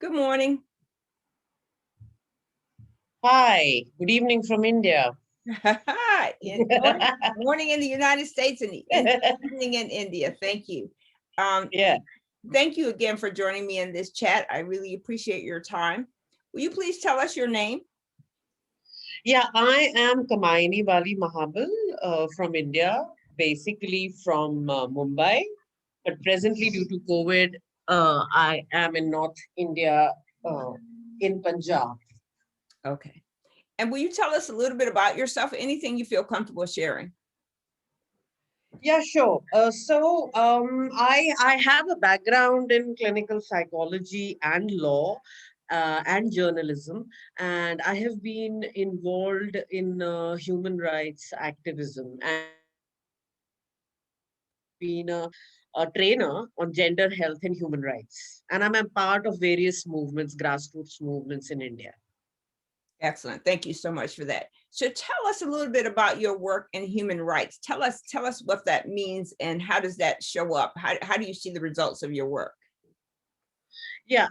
Good morning. Hi, good evening from India. Morning in the United States and evening in India. Thank you. Um, Yeah, Thank you again for joining me in this chat. I really appreciate your time. Will you please tell us your name? yeah, I am Kamayani Bali Mahabal from India, basically from Mumbai. But presently, due to COVID, I am in North India, uh, in Punjab. Okay. And will you tell us a little bit about yourself? Anything you feel comfortable sharing? Yeah, sure. I have a background in clinical psychology and law and journalism, and I have been involved in human rights activism. And I've been a trainer on gender health and human rights, and I'm a part of various movements, grassroots movements in India. Excellent. Thank you so much for that. So tell us a little bit about your work in human rights. Tell us what that means and how does that show up? How do you see the results of your work? Yeah,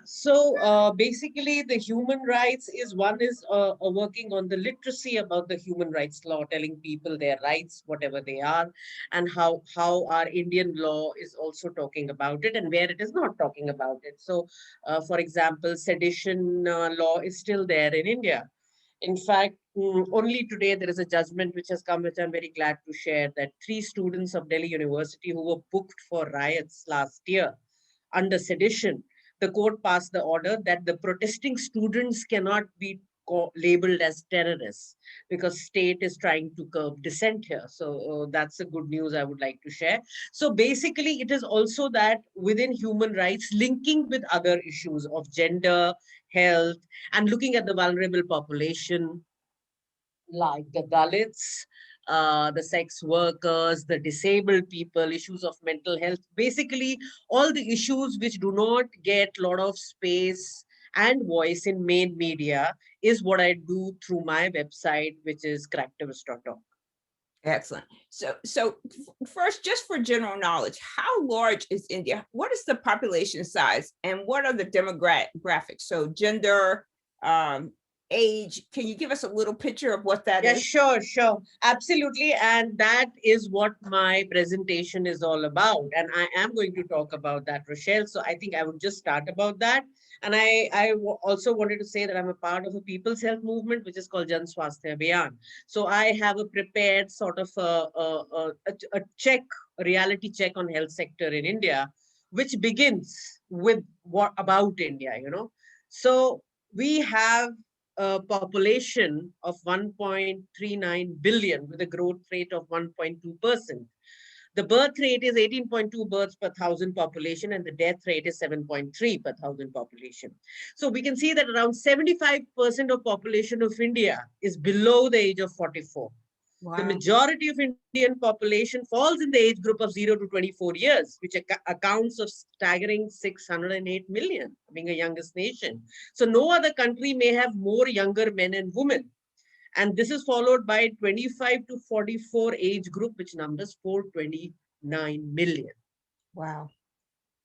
basically, the human rights is one is working on the literacy about the human rights law, telling people their rights, whatever they are, and how our Indian law is also talking about it, and where it is not talking about it. For example, sedition law is still there in India. In fact, only today there is a judgment which has come, which I'm very glad to share, that three students of Delhi University who were booked for riots last year under sedition, the court passed the order that the protesting students cannot be labeled as terrorists because state is trying to curb dissent here. That's a good news I would like to share. So basically, it is also that within human rights, linking with other issues of gender, health, and looking at the vulnerable population like the Dalits, the sex workers, the disabled people, issues of mental health, basically all the issues which do not get a lot of space and voice in main media is what I do through my website, which is cracktivist.org. Excellent. First, just for general knowledge, how large is India? What is the population size and what are the demographics? So gender, um, age. Can you give us a little picture of what that Yeah, is? sure, sure. Absolutely. And that is what my presentation is all about. And I am going to talk about that, Rochelle. So I think I would just start about that. And also wanted to say that I'm a part of a people's health movement, which is called Jan Swasthya Abhiyan. So I have a prepared sort of a check, a reality check on health sector in India, which begins with what about India. So we have a population of 1.39 billion with a growth rate of 1.2%. The birth rate is 18.2 births per thousand population, and the death rate is 7.3 per thousand population. So we can see that around 75% of population of India is below the age of 44. The Wow. majority of Indian population falls in the age group of 0 to 24 years, which accounts of staggering 608 million, being a youngest nation. So no other country may have more younger men and women. And this is followed by 25 to 44 age group, which numbers 429 million. Wow.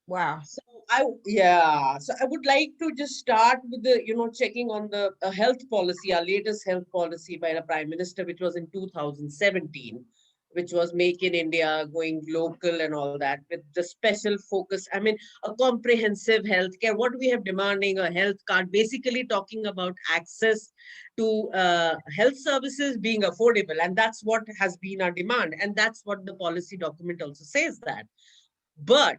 Wow. So I would like to just start with the checking on the health policy, our latest health policy by the Prime Minister, which was in 2017, which was Make in India, going local and all that, with the special focus. I mean, a comprehensive healthcare. What we have demanding a health card, basically talking about access to health services being affordable, and that's what has been our demand, and that's what the policy document also says that. But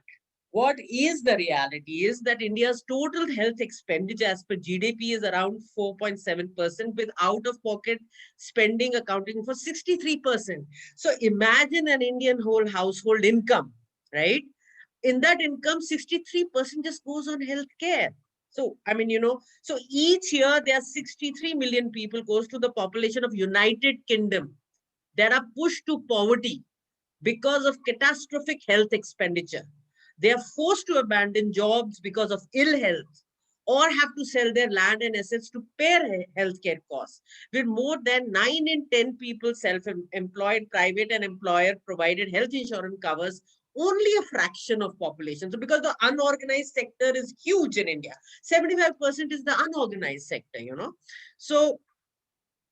what is the reality is that India's total health expenditure as per GDP is around 4.7%, with out of pocket spending accounting for 63%. So imagine an Indian whole household income, right? In that income, 63% just goes on healthcare. So, I mean, so each year there are 63 million people goes to the population of United Kingdom that are pushed to poverty because of catastrophic health expenditure. They are forced to abandon jobs because of ill health or have to sell their land and assets to pay healthcare costs. With more than 9 in 10 people self employed, private and employer provided health insurance covers only a fraction of population. So because the unorganized sector is huge in India, 75% is the unorganized sector, So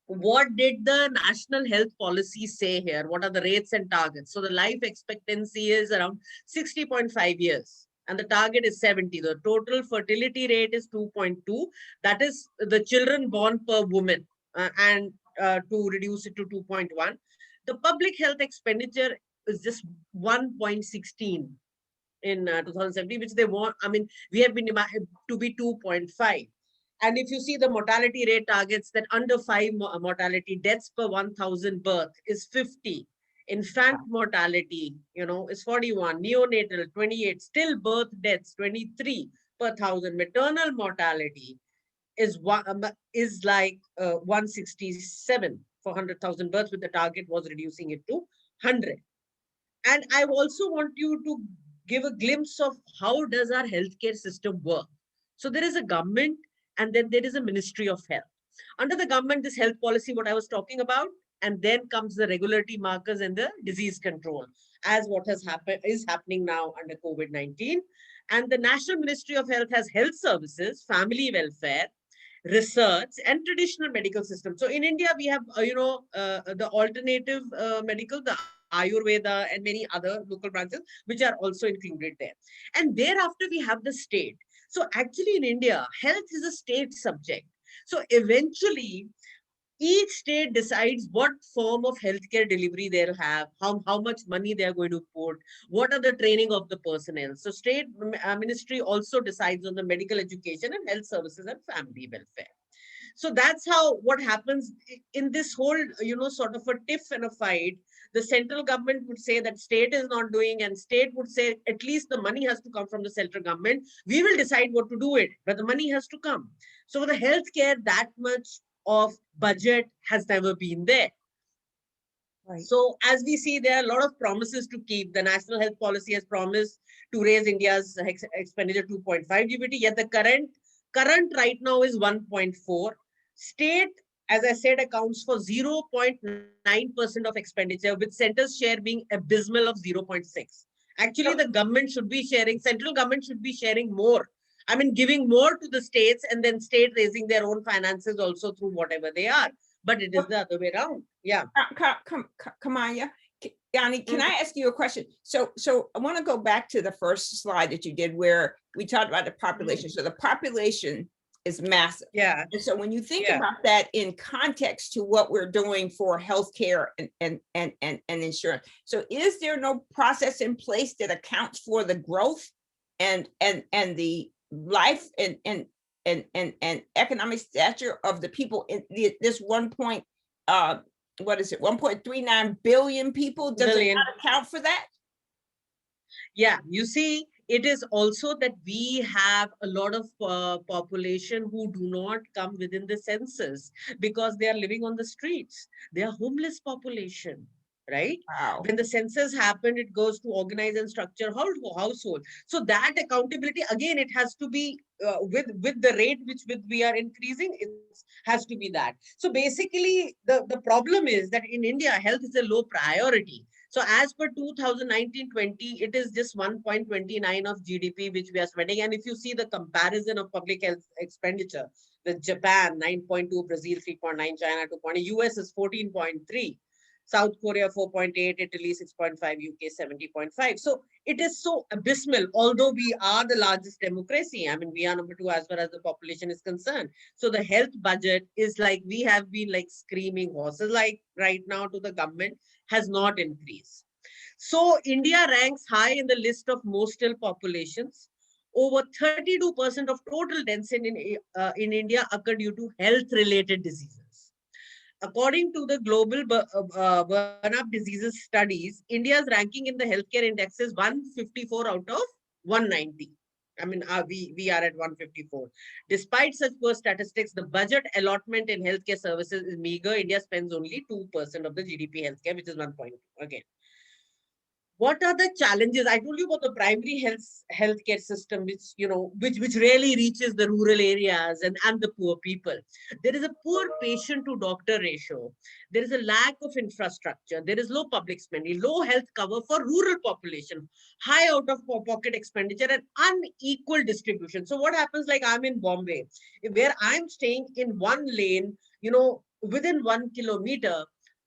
what did the national health policy say here? What are the rates and targets? So the life expectancy is around 60.5 years and the target is 70. The total fertility rate is 2.2. That is the children born per woman, and to reduce it to 2.1. The public health expenditure is just 1.16 in 2017, which they want. I mean, we have been to be 2.5. And if you see the mortality rate targets, that under 5 mortality deaths per 1,000 birth is 50. Infant mortality, is 41. Neonatal, 28. Stillbirth deaths, 23 per 1,000. Maternal mortality is like 167 for 100,000 births, with the target was reducing it to 100. And I also want you to give a glimpse of how does our healthcare system work. So there is a government and then there is a Ministry of Health. Under the government, this health policy, what I was talking about, and then comes the regulatory markers and the disease control, as what has happened is happening now under COVID-19. And the National Ministry of Health has health services, family welfare, research, and traditional medical system. So in India, we have, the alternative medical, the Ayurveda, and many other local branches, which are also included there. And thereafter, we have the state. So actually in India, health is a state subject. So eventually, each state decides what form of healthcare delivery they'll have, how much money they're going to put, what are the training of the personnel. So state ministry also decides on the medical education and health services and family welfare. So that's how what happens in this whole, sort of a tiff and a fight. The central government would say that state is not doing, and state would say at least the money has to come from the central government. We will decide what to do it, but the money has to come. So for the healthcare, that much of budget has never been there. Right. So as we see, there are a lot of promises to keep. The National Health Policy has promised to raise India's expenditure 2.5 GBT, yet the current right now is 1.4. State, as I said, accounts for 0.9% of expenditure, with center's share being abysmal of 0.6. Actually, the government should be sharing, central government should be sharing more. I mean, giving more to the states and then state raising their own finances also through whatever they are. But it is the other way around. Yeah. Kamaya, Yanni, can I ask you a question? So I want to go back to the first slide that you did where we talked about the population. So the population is massive. Yeah. And so when you think about that in context to what we're doing for healthcare and insurance, so is there no process in place that accounts for the growth and the life and economic stature of the people in this 1.39 billion people? Does it not account for that? Yeah, you see, it is also that we have a lot of population who do not come within the census because they are living on the streets. They are homeless population, right? Wow. When the census happened, it goes to organize and structure household. So that accountability, again, it has to be with the rate which we are increasing, it has to be that. So basically, the problem is that in India, health is a low priority. So as per 2019-20, it is just 1.29 of GDP which we are spending. And if you see the comparison of public health expenditure, the Japan 9.2, Brazil 3.9, China 2.8, US is 14.3, South Korea 4.8, Italy 6.5, UK 70.5. So it is so abysmal, although we are the largest democracy. I mean, we are number 2 as far as the population is concerned. So the health budget is like, we have been like screaming horses, like right now to the government, has not increased. So India ranks high in the list of most ill populations. Over 32% of total deaths in India occur due to health-related diseases. According to the global burn-up diseases studies, India's ranking in the healthcare index is 154 out of 190. I mean, we are at 154. Despite such poor statistics, the budget allotment in healthcare services is meager. India spends only 2% of the GDP healthcare, which is 1 point again. what are the challenges? I told you about the primary healthcare system, which which really reaches the rural areas and the poor people. There is a poor patient to doctor ratio. There is a lack of infrastructure. There is low public spending, low health cover for rural population, high out of pocket expenditure, and unequal distribution. So what happens? Like, I'm in Bombay, where I'm staying in one lane. Within 1 kilometer,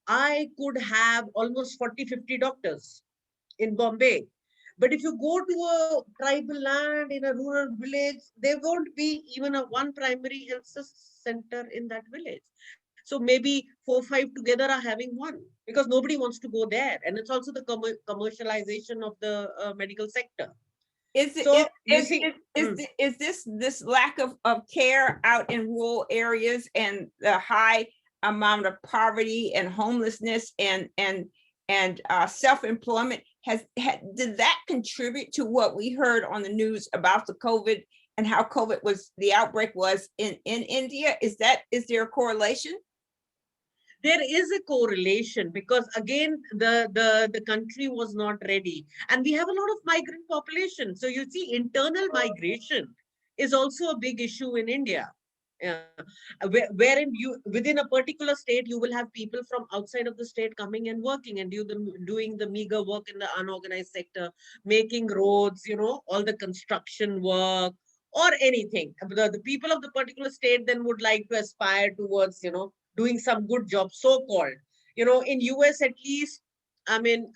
I could have almost 40, 50 doctors in Bombay. But if you go to a tribal land in a rural village, there won't be even a one primary health center in that village. So maybe 4, 5 together are having one, because nobody wants to go there. And it's also the commercialization of the medical sector. Is it So you see, is this lack of care out in rural areas and the high amount of poverty and homelessness and self-employment did that contribute to what we heard on the news about the COVID and how the outbreak was in India? Is there a correlation? there is a correlation, because again, the country was not ready, and we have a lot of migrant population. So you see, internal migration is also a big issue in India. Yeah. Wherein you, within a particular state, you will have people from outside of the state coming and working and doing the meager work in the unorganized sector, making roads, all the construction work or anything. The people of the particular state then would like to aspire towards, doing some good job, so called. In US at least, I mean,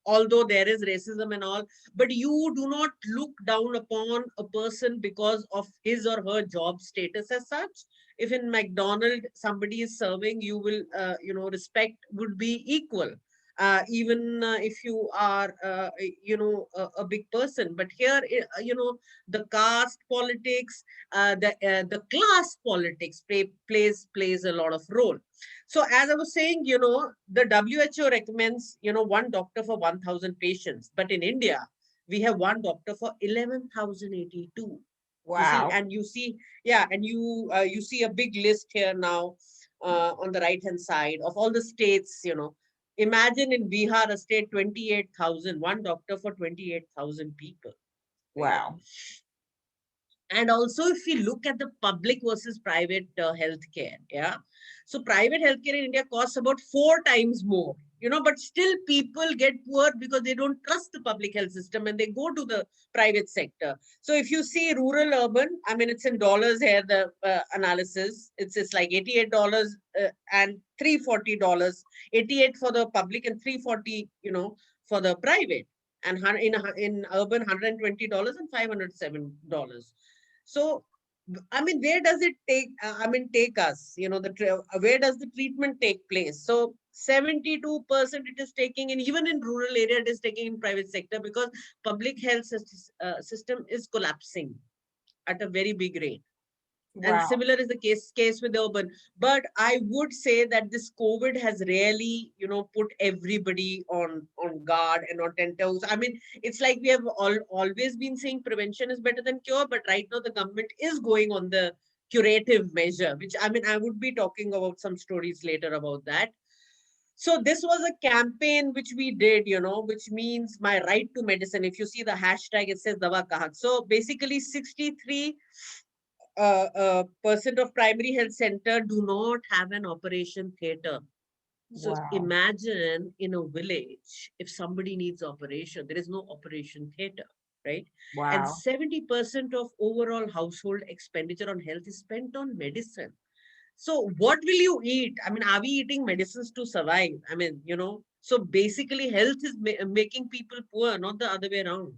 although there is racism and all, but you do not look down upon a person because of his or her job status as such. If in McDonald's somebody is serving, you will, respect would be equal. Even if you are, a big person. But here, the caste politics, the class politics plays a lot of role. So as I was saying, the WHO recommends, one doctor for 1,000 patients. But in India, we have one doctor for 11,082. You see, Wow. and you see, yeah, and you see a big list here now, on the right hand side of all the states. Imagine in Bihar, a state, 28,000, one doctor for 28,000 people, right? Wow. And also, if we look at the public versus private healthcare, yeah. So private healthcare in India costs about 4 times more, but still people get poor because they don't trust the public health system and they go to the private sector. So if you see rural, urban, I mean, it's in dollars here, the analysis. It's like $88 and $340, 88 for the public and 340, for the private. And in urban, $120 and $507. So, I mean, where does it take us? Where does the treatment take place? So, 72% it is taking, and even in rural area, it is taking in private sector, because public health system is collapsing at a very big rate. And Wow. similar is the case with the urban. But I would say that this COVID has really, put everybody on guard and on 10 toes. I mean, it's like we have always been saying prevention is better than cure, but right now the government is going on the curative measure, which, I mean, I would be talking about some stories later about that. So this was a campaign which we did, which means my right to medicine. If you see the hashtag, it says Dawa Kahat. So basically 63 percent of primary health center do not have an operation theater. So Wow. imagine in a village, if somebody needs operation, there is no operation theater, right? And Wow. 70% of overall household expenditure on health is spent on medicine. So what will you eat? I mean, are we eating medicines to survive? I mean, so basically health is making people poor, not the other way around,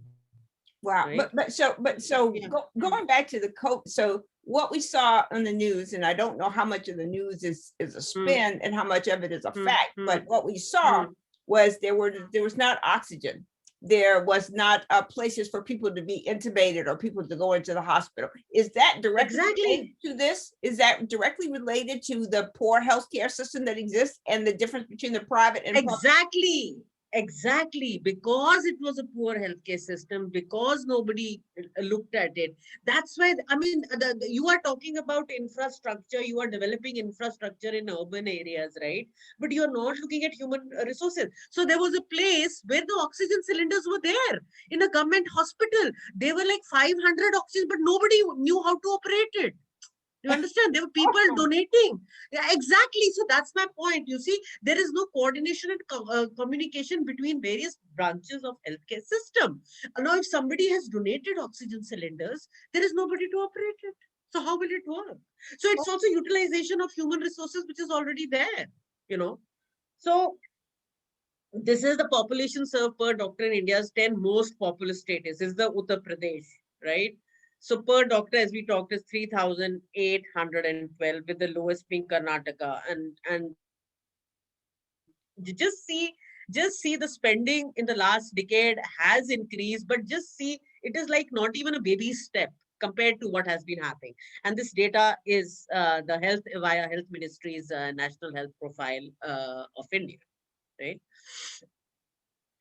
Wow. right? But Yeah. going back to the COVID, so what we saw on the news, and I don't know how much of the news is a Mm, spin and how much of it is a mm, fact, but mm, what we saw mm. was there was not oxygen. There was not places for people to be intubated or people to go into the hospital. Is that directly related Exactly. to this? Is that directly related to the poor healthcare system that exists and the difference between the private and public? Exactly. Exactly, because it was a poor healthcare system, because nobody looked at it. That's why, I mean, you are talking about infrastructure, you are developing infrastructure in urban areas, right? But you are not looking at human resources. So there was a place where the oxygen cylinders were there in a government hospital. They were like 500 oxygen, but nobody knew how to operate it. You understand? There were people donating. Yeah, exactly. So that's my point. You see, there is no coordination and communication between various branches of healthcare system. Now, if somebody has donated oxygen cylinders, there is nobody to operate it. So how will it work? So it's also utilization of human resources, which is already there. You know. So this is the population served per doctor in India's 10 most populous states. This is the Uttar Pradesh, right? So per doctor, as we talked, is 3,812, with the lowest being Karnataka. And just see the spending in the last decade has increased, but just see it is like not even a baby step compared to what has been happening. And this data is the health via Health Ministry's National Health Profile of India, right?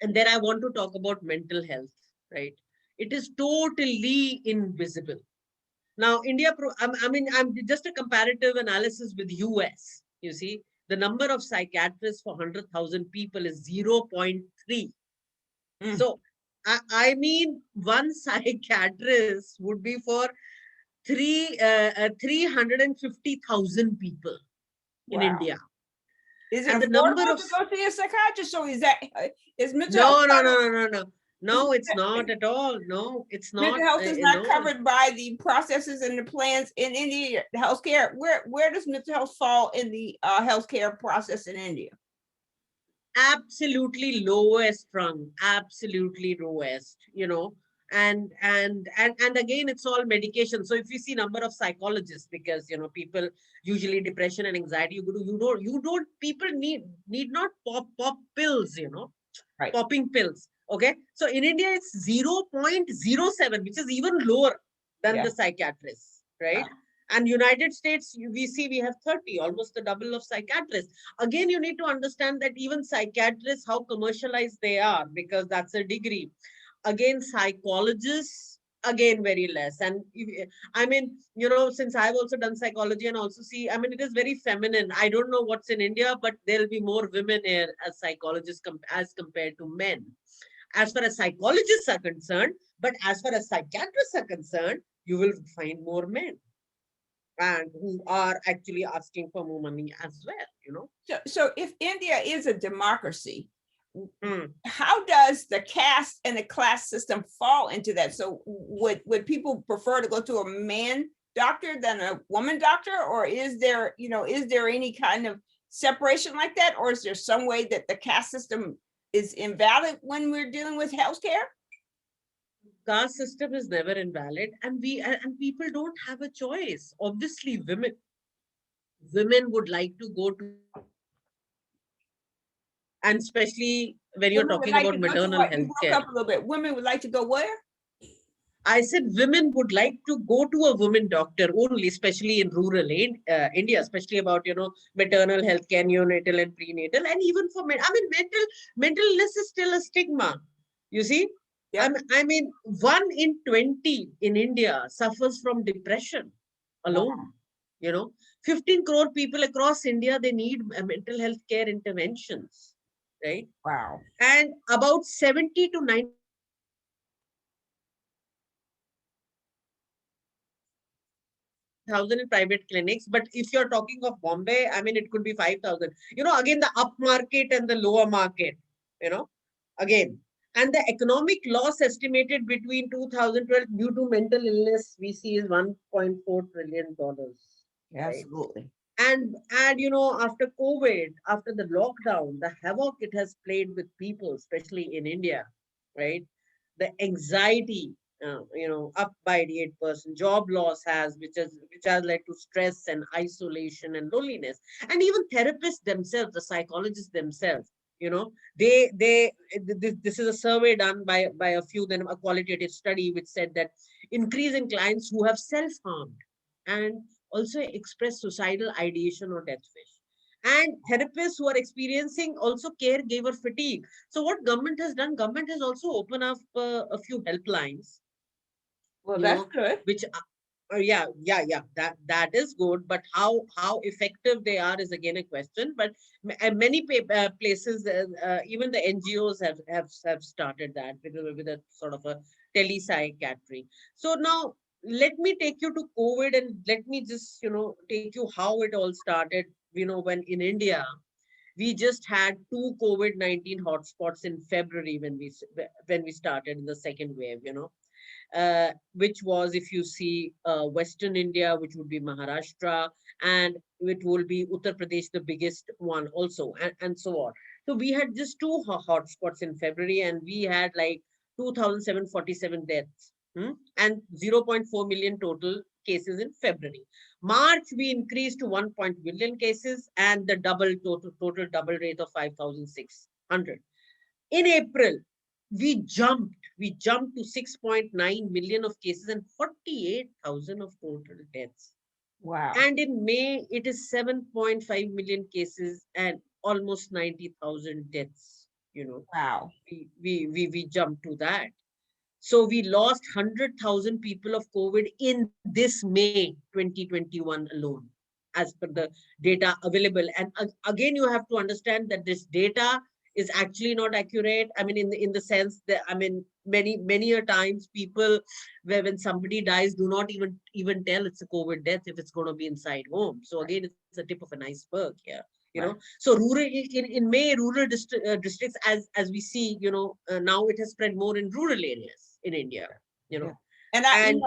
And then I want to talk about mental health, right? It is totally invisible. Now, I'm just a comparative analysis with US. You see, the number of psychiatrists for 100,000 people is 0.3. Mm, So, I mean, one psychiatrist would be for 350,000 people in wow. India. Is it And the number affordable of to go see a psychiatrist? So is mental health no, no, covered? no, no, no, no. Is No, it's not at all. No, it's not. mental health is not No, covered by the processes and the plans in India healthcare? Where does mental health fall in the healthcare process in India? absolutely lowest rung, absolutely lowest, and again, it's all medication. So if you see number of psychologists, because people usually depression and anxiety, you don't people need not pop pills, Right. popping pills. Okay, so in India it's 0.07, which is even lower than the Yeah. psychiatrists, Wow. right? And United States, we see we have 30, almost the double of psychiatrists. Again, you need to understand that even psychiatrists, how commercialized they are, because that's a degree. Again, psychologists, again, very less. And I mean, since I've also done psychology and also see, I mean, it is very feminine. I don't know what's in India, but there'll be more women here as psychologists as compared to men, as far as psychologists are concerned. But as far as psychiatrists are concerned, you will find more men, and who are actually asking for more money as well. So if India is a democracy, Mm. how does the caste and the class system fall into that? So would people prefer to go to a man doctor than a woman doctor, or is there any kind of separation like that, or is there some way that the caste system is invalid when we're dealing with healthcare? Caste system is never invalid, and people don't have a choice. Obviously, women would like to go to, and especially when you're Women would talking like about to go to maternal what? You health broke care. up a little bit. Women would like to go where? I said women would like to go to a woman doctor only, especially in rural India, especially about maternal health care, neonatal and prenatal, and even for men. I mean, mental illness is still a stigma. You see, Yep. I mean, 1 in 20 in India suffers from depression alone. Wow. 15 crore people across India, they need mental health care interventions, right? Wow. And about 70 to 90% of thousand in private clinics. But if you're talking of Bombay, I mean, it could be 5,000. Again, the up market and the lower market, you know, again. And the economic loss estimated between 2012 due to mental illness, we see is $1.4 trillion, right? Absolutely. And after COVID, after the lockdown, the havoc it has played with people, especially in India, right? The anxiety, up by 88%. Job loss which has led to stress and isolation and loneliness. And even therapists themselves, the psychologists themselves, this is a survey done by a few, then a qualitative study which said that increase in clients who have self-harmed and also express suicidal ideation or death wish. and therapists who are experiencing also caregiver fatigue. So what government has done, government has also opened up a few helplines, Well, you that's know, good. which yeah, that is good, but how effective they are is again a question. But many places, even the NGOs have started that with a sort of a telepsychiatry. So now let me take you to COVID, and let me just take you how it all started. When in India we just had two COVID-19 hotspots in February, when we started in the second wave, which was, if you see, Western India, which would be Maharashtra, and it will be Uttar Pradesh, the biggest one also, and so on. So we had just two hotspots in February, and we had like 2,747 deaths, and zero point 0.4 million total cases in February. March, we increased to 1 million cases, and the total double rate of 5,600. In April, we jumped to 6.9 million of cases and 48,000 of total deaths. Wow. And in May, it is 7.5 million cases and almost 90,000 deaths. You know, Wow. we jumped to that. So we lost 100,000 people of COVID in this May 2021 alone, as per the data available. And again, you have to understand that this data is actually not accurate. I mean, in the sense that, I mean, many a times people, where when somebody dies, do not even tell it's a COVID death if it's going to be inside home. So Right. again, it's a tip of an iceberg here. Right. So rural, in May, rural districts, as we see, now it has spread more in rural areas in India, you Yeah. know, And I, and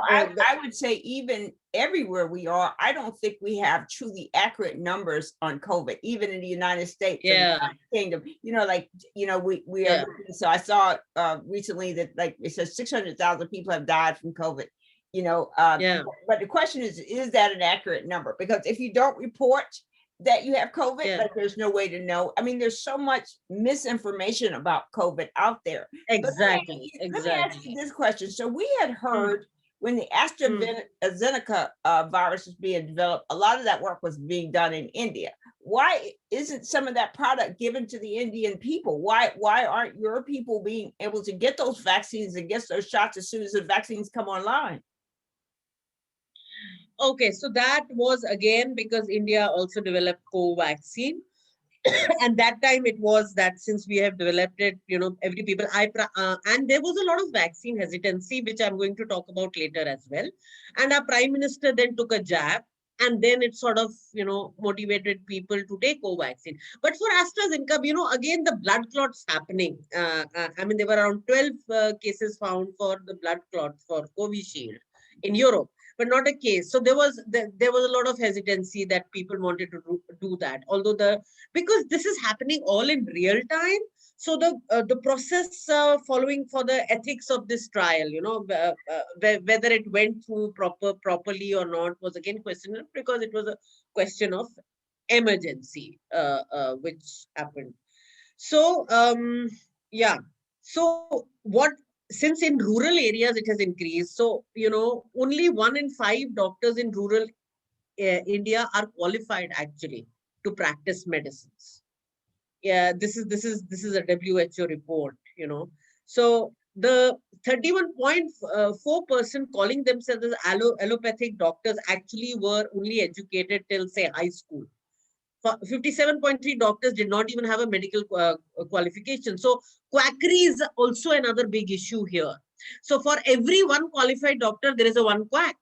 I would say even everywhere we are, I don't think we have truly accurate numbers on COVID, even in the United States or the yeah, United Kingdom. Like, we are yeah, looking. So I saw recently that, like, it says 600,000 people have died from COVID. yeah, But the question is that an accurate number? Because if you don't report that you have COVID, yeah, like, there's no way to know. I mean, there's so much misinformation about COVID out there. But exactly, let me ask you exactly. this question. So we had Mm, heard when the mm. AstraZeneca virus was being developed, a lot of that work was being done in India. Why isn't some of that product given to the Indian people? Why aren't your people being able to get those vaccines and get those shots as soon as the vaccines come online? Okay, so that was again because India also developed co-vaccine. And that time it was that since we have developed it, every people and there was a lot of vaccine hesitancy, which I'm going to talk about later as well. And our prime minister then took a jab, and then it sort of motivated people to take co-vaccine. But for AstraZeneca, again, the blood clots happening. I mean, there were around 12 cases found for the blood clots for Covishield in Europe, but not a case. So there was a lot of hesitancy that people wanted to do that, although because this is happening all in real time. So the process following for the ethics of this trial, whether it went through properly or not, was again questioned, because it was a question of emergency, which happened. So yeah. So what, since in rural areas it has increased, so only 1 in 5 doctors in rural India are qualified actually to practice medicines. Yeah, this is a WHO report. So the 31.4% calling themselves as allopathic doctors actually were only educated till, say, high school. 57.3 doctors did not even have a medical qualification. So quackery is also another big issue here. So for every one qualified doctor, there is a one quack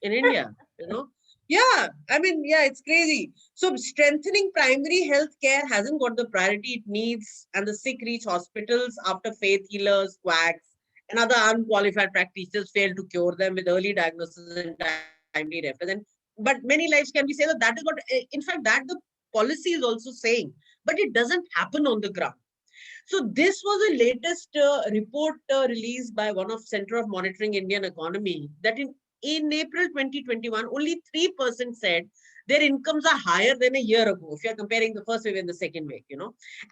in India, you know. Yeah, I mean, yeah, it's crazy. So strengthening primary health care hasn't got the priority it needs, and the sick reach hospitals after faith healers, quacks, and other unqualified practitioners fail to cure them with early diagnosis and timely reference. But many lives can be saved. That is what, in fact, that the policy is also saying, but it doesn't happen on the ground. So this was a latest report released by one of Center of Monitoring Indian Economy, that in April 2021, only 3% said their incomes are higher than a year ago, if you're comparing the first wave and the second wave.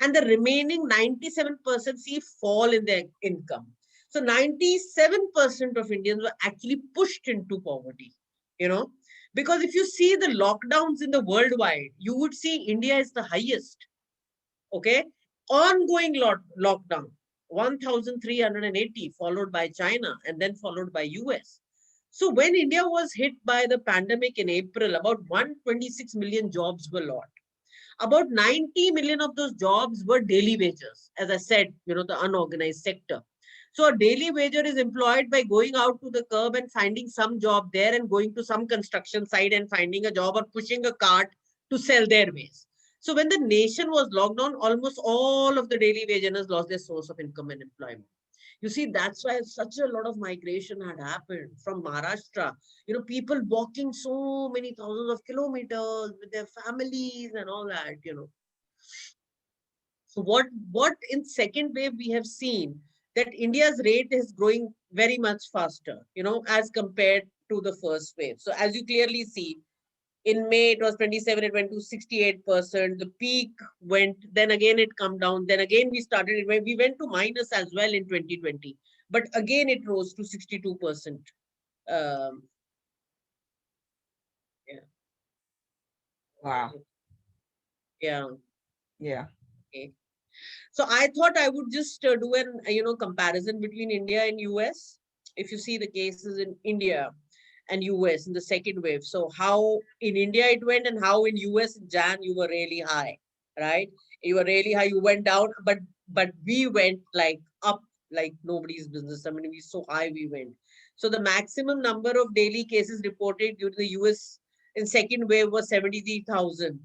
And the remaining 97% see fall in their income. So 97% of Indians were actually pushed into poverty. you know, because if you see the lockdowns in the worldwide, you would see India is the highest. Okay, ongoing lockdown 1380, followed by China, and then followed by US. So when India was hit by the pandemic in April, about 126 million jobs were lost. About 90 million of those jobs were daily wages, as I said, the unorganized sector. So a daily wager is employed by going out to the curb and finding some job there, and going to some construction site and finding a job, or pushing a cart to sell their wares. So when the nation was locked down, almost all of the daily wage earners lost their source of income and employment. You see, that's why such a lot of migration had happened from Maharashtra. People walking so many thousands of kilometers with their families and all that. So what in second wave we have seen that India's rate is growing very much faster, as compared to the first wave. So as you clearly see, in May it was 27, it went to 68%. The peak went, then again it come down, then again we went to minus as well in 2020, but again it rose to 62%. Um, yeah, Wow. yeah. Yeah. Okay. So I thought I would just do an comparison between India and US. If you see the cases in India and US in the second wave, so how in India it went, and how in US in Jan you were really high, right? You were really high. You went down, but we went like up like nobody's business. I mean, we so high we went. So the maximum number of daily cases reported due to the US in second wave was 73,000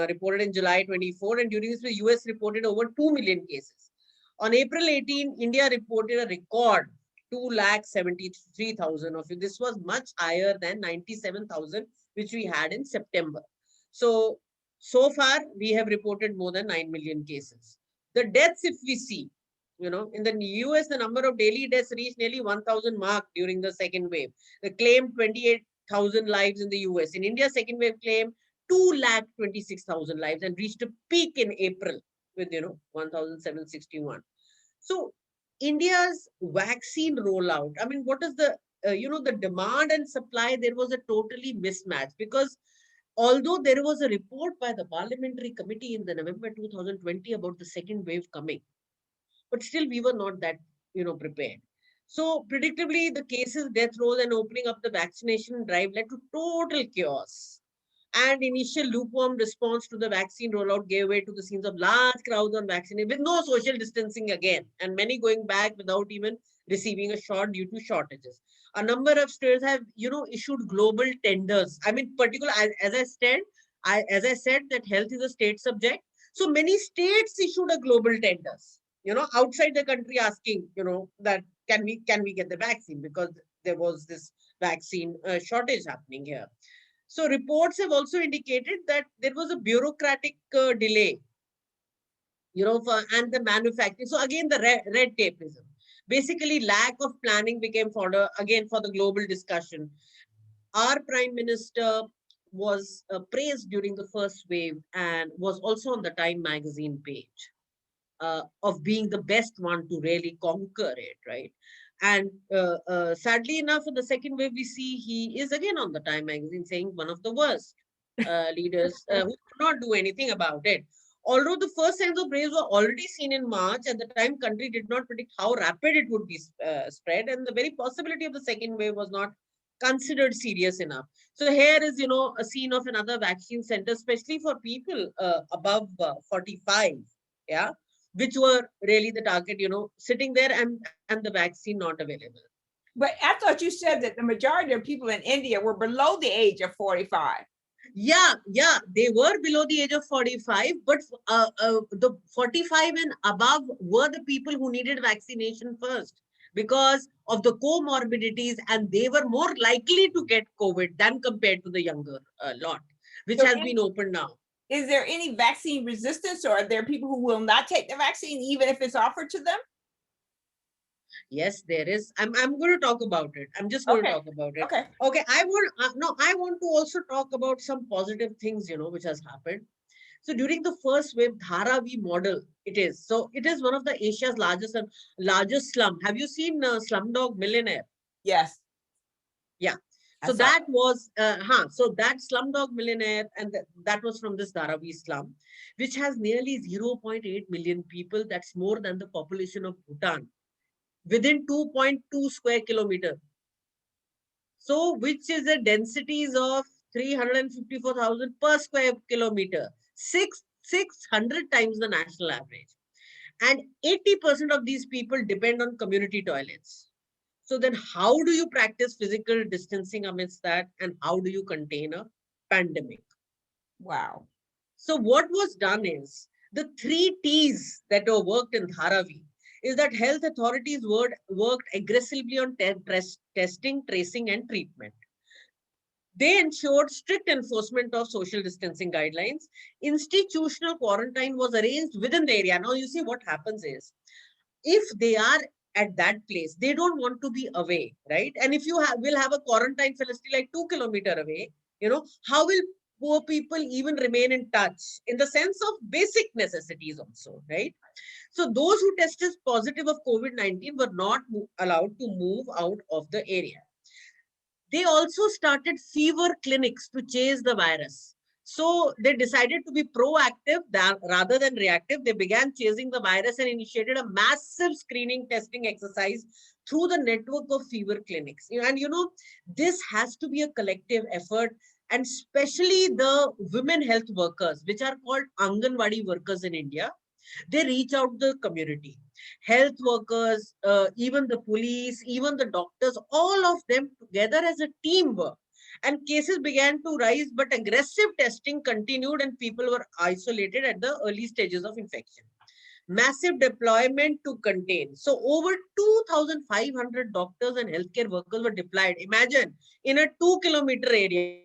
reported in July 24, and during this the US reported over 2 million cases. On April 18, India reported a record 2,73,000 of it. This was much higher than 97,000 which we had in September. So far we have reported more than 9 million cases. The deaths, if we see, in the US, the number of daily deaths reached nearly 1,000 mark during the second wave. The claimed 28,000 lives in the US. In India, second wave claimed 2,26,000 lives and reached a peak in April with 1,761. So India's vaccine rollout, I mean, what is the demand and supply? There was a totally mismatch, because although there was a report by the parliamentary committee in the November 2020 about the second wave coming, but still we were not that prepared. So predictably, the cases, death rose, and opening up the vaccination drive led to total chaos. And initial lukewarm response to the vaccine rollout gave way to the scenes of large crowds on vaccine with no social distancing again, and many going back without even receiving a shot due to shortages. A number of states have, issued global tenders. I mean, particular as I said that health is a state subject. So many states issued a global tenders, outside the country, asking, that can we get the vaccine, because there was this vaccine shortage happening here. So reports have also indicated that there was a bureaucratic delay, and the manufacturing. So again, the red tapeism. Basically, lack of planning became fodder again for the global discussion. Our Prime Minister was praised during the first wave and was also on the Time magazine page of being the best one to really conquer it, right? And sadly enough, in the second wave, we see he is again on the Time magazine saying one of the worst leaders who could not do anything about it. Although the first signs of raise were already seen in March, at the time, country did not predict how rapid it would be spread, and the very possibility of the second wave was not considered serious enough. So here is, a scene of another vaccine center, especially for people above 45, yeah, which were really the target, sitting there, and the vaccine not available. But I thought you said that the majority of people in India were below the age of 45. Yeah, they were below the age of 45, but the 45 and above were the people who needed vaccination first because of the comorbidities, and they were more likely to get COVID than compared to the younger lot, which So has been opened now. is there any vaccine resistance, or are there people who will not take the vaccine even if it's offered to them? Yes, there is. I'm going to talk about it. I'm just going to Okay. talk about it. Okay. Okay, I want to also talk about some positive things, which has happened. So during the first wave, Dharavi model, it is. So it is one of the Asia's largest slum. Have you seen Slumdog Millionaire? Yes. Yeah. I So saw. that was, so that Slumdog Millionaire, and that was from this Dharavi slum, which has nearly 0.8 million people. That's more than the population of Bhutan within 2.2 square kilometer. So, which is a densities of 354,000 per square kilometer, 600 times the national average. And 80% of these people depend on community toilets. So then how do you practice physical distancing amidst that? And how do you contain a pandemic? Wow. So what was done is the three T's that were worked in Dharavi is that health authorities worked aggressively on testing, tracing, and treatment. They ensured strict enforcement of social distancing guidelines. Institutional quarantine was arranged within the area. Now, you see what happens is if they are at that place, they don't want to be away, right? And if you will have a quarantine facility like 2 kilometers away, how will poor people even remain in touch in the sense of basic necessities also, right? So those who tested positive of COVID-19 were not allowed to move out of the area. They also started fever clinics to chase the virus. So they decided to be proactive rather than reactive. They began chasing the virus and initiated a massive screening testing exercise through the network of fever clinics. And this has to be a collective effort, and especially the women health workers, which are called Anganwadi workers in India. They reach out to the community, health workers, even the police, even the doctors, all of them together as a teamwork. And cases began to rise, but aggressive testing continued and people were isolated at the early stages of infection. Massive deployment to contain. So over 2,500 doctors and healthcare workers were deployed. Imagine in a 2 kilometer area, they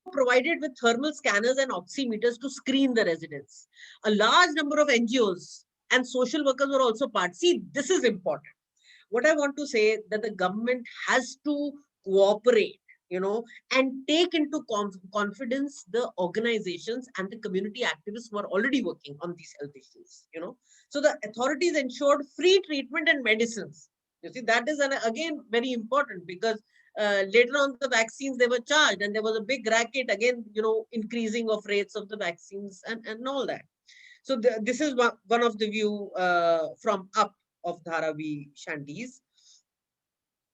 were provided with thermal scanners and oximeters to screen the residents. A large number of NGOs and social workers were also part. See, this is important. What I want to say that the government has to cooperate, and take into confidence the organizations and the community activists who are already working on these health issues. So the authorities ensured free treatment and medicines. You see, that is again very important because later on the vaccines they were charged and there was a big racket again, increasing of rates of the vaccines and all that. So this is one of the view from up of Dharavi Shantis.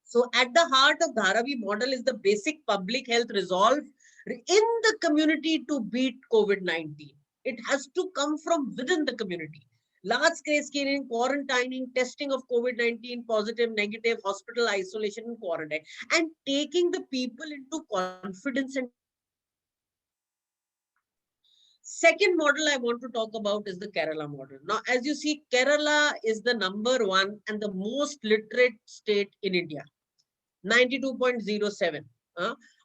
So at the heart of Dharavi model is the basic public health resolve in the community to beat COVID-19. It has to come from within the community. Large scale screening, quarantining, testing of COVID-19, positive, negative, hospital isolation and quarantine, and taking the people into confidence and second model I want to talk about is the Kerala model. Now, as you see, Kerala is the number one and the most literate state in India, 92.07.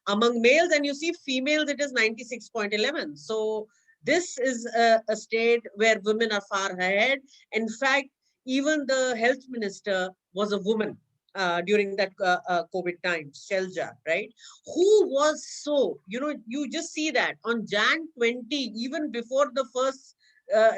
Among males, and you see females, it is 96.11. So this is a state where women are far ahead. In fact, even the health minister was a woman during that COVID time, Shelja, right? Who was so, you just see that on Jan 20, even before the first,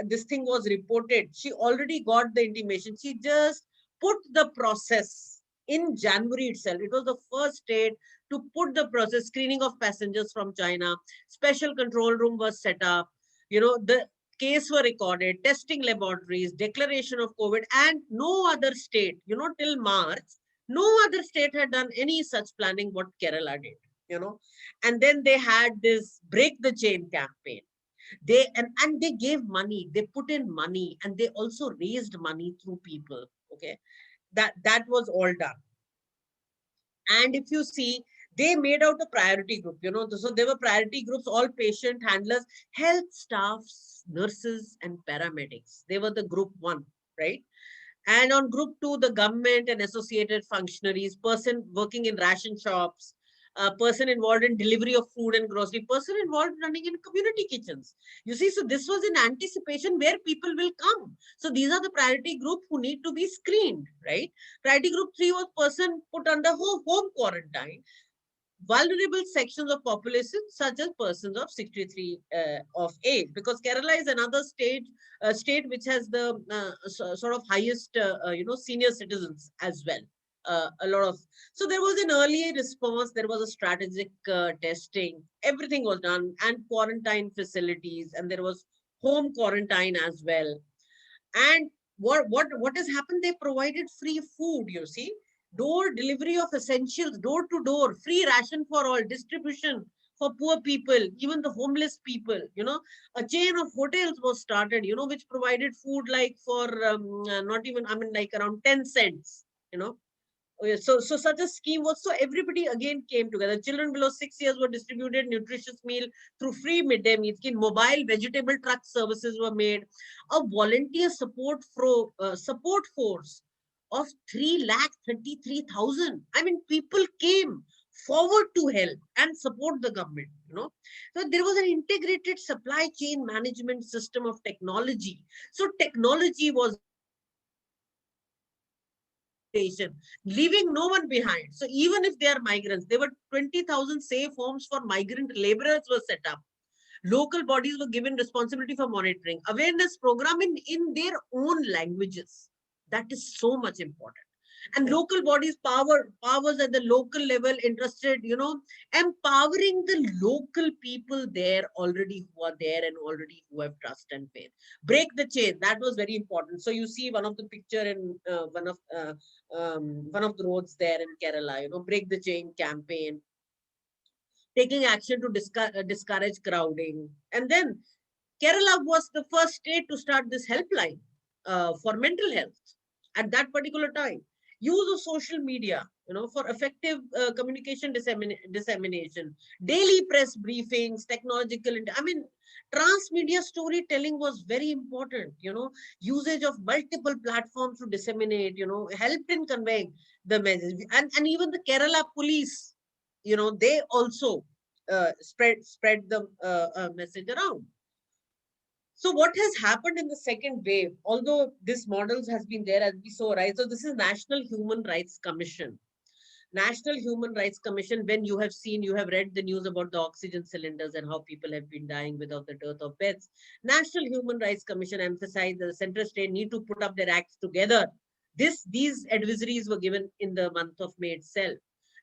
this thing was reported, she already got the intimation. She just put the process in January itself. It was the first state to put the process, screening of passengers from China, special control room was set up, the case were recorded, testing laboratories, declaration of COVID, and no other state, till March, no other state had done any such planning what Kerala did, and then they had this break the chain campaign. And they gave money, they put in money, and they also raised money through people. Okay, that was all done. And if you see, they made out a priority group, so there were priority groups, all patient handlers, health staffs, nurses, and paramedics. They were the group one, right? And on group two, the government and associated functionaries, person working in ration shops, a person involved in delivery of food and grocery, person involved running in community kitchens. You see, so this was in anticipation where people will come. So these are the priority group who need to be screened, right? Priority group three was person put under home quarantine. Vulnerable sections of population such as persons of 63 of age, because Kerala is another state which has the sort of highest senior citizens as well. a lot of, so there was an early response, there was a strategic testing, everything was done, and quarantine facilities, and there was home quarantine as well. And what has happened? They provided free food, you see, door delivery of essentials, door to door, free ration for all, distribution for poor people, even the homeless people. A chain of hotels was started, which provided food like for not even, I mean, like around 10 cents. You know, so such a scheme was, so everybody again came together. Children below 6 years were distributed nutritious meal through free midday meal scheme. Mobile vegetable truck services were made. A volunteer support force of 3,33,000. I mean, people came forward to help and support the government. So there was an integrated supply chain management system of technology. So technology was leaving no one behind. So even if they are migrants, there were 20,000 safe homes for migrant laborers were set up. Local bodies were given responsibility for monitoring, awareness program in their own languages. That is so much important. And local bodies powers at the local level interested, empowering the local people there already, who are there and already who have trust and faith. Break the chain, that was very important. So you see one of the picture in one of the roads there in Kerala, break the chain campaign, taking action to discourage crowding. And then Kerala was the first state to start this helpline for mental health at that particular time. Use of social media, for effective communication dissemination, daily press briefings, technological. I mean, transmedia storytelling was very important. Usage of multiple platforms to disseminate. Helped in conveying the message, and even the Kerala police, they also spread the message around. So what has happened in the second wave, although this models has been there as we saw, right? So this is National Human Rights Commission. National Human Rights Commission, when you have seen, you have read the news about the oxygen cylinders and how people have been dying without the dearth of beds. National Human Rights Commission emphasized that the central state need to put up their acts together. These advisories were given in the month of May itself,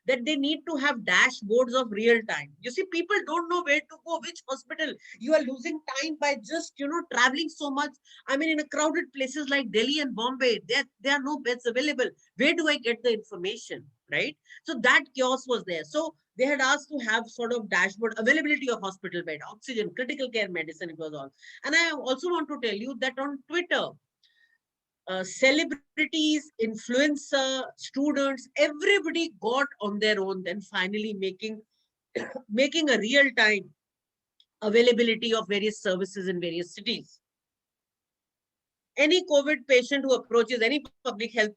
that they need to have dashboards of real time. You see, people don't know where to go, which hospital. You are losing time by just, traveling so much. I mean, in a crowded places like Delhi and Bombay, there are no beds available. Where do I get the information, right? So that chaos was there. So they had asked to have sort of dashboard availability of hospital bed, oxygen, critical care medicine, it was all. And I also want to tell you that on Twitter, celebrities, influencer, students, everybody got on their own, then finally making a real time availability of various services in various cities. Any COVID patient who approaches any public health